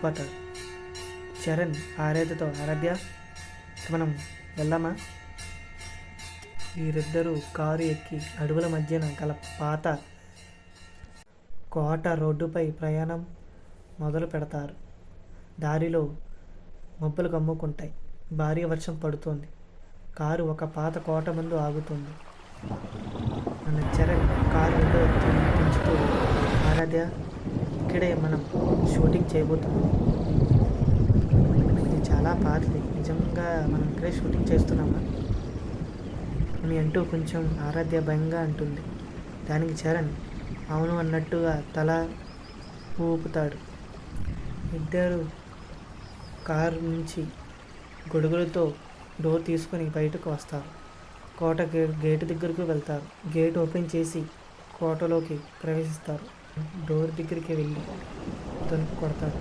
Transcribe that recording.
పోతాడు. చరణ్ ఆరాధ్యతో, ఆరాధ్య మనం వెళ్దామా? వీరిద్దరూ కారు ఎక్కి అడవుల మధ్యన గల పాత కోట రోడ్డుపై ప్రయాణం మొదలు పెడతారు. దారిలో మబ్బులు కమ్ముకుంటాయి. భారీ వర్షం పడుతోంది. కారు ఒక పాత కోట ముందు ఆగుతుంది. మన చరణ్ కారు విండో పెంచుతూ, ఆరాధ్య ఇక్కడే మనం షూటింగ్ చేయబోతున్నాం. ఇది చాలా పాతది, నిజంగా మనం ఇక్కడే షూటింగ్ చేస్తున్నామా అని అంటూ కొంచెం ఆరాధ్య భయంగా అంటుంది. దానికి చరణ్ అవును అన్నట్టుగా తల ఊపుతాడు. ఇద్దరు కారు నుంచి గొడుగులతో డోర్ తీసుకుని బయటకు వస్తారు. కోట గేటు దగ్గరకు వెళ్తారు. గేట్ ఓపెన్ చేసి కోటలోకి ప్రవేశిస్తారు. డోర్ దగ్గరికి వెళ్ళి తలుపు కొడతారు.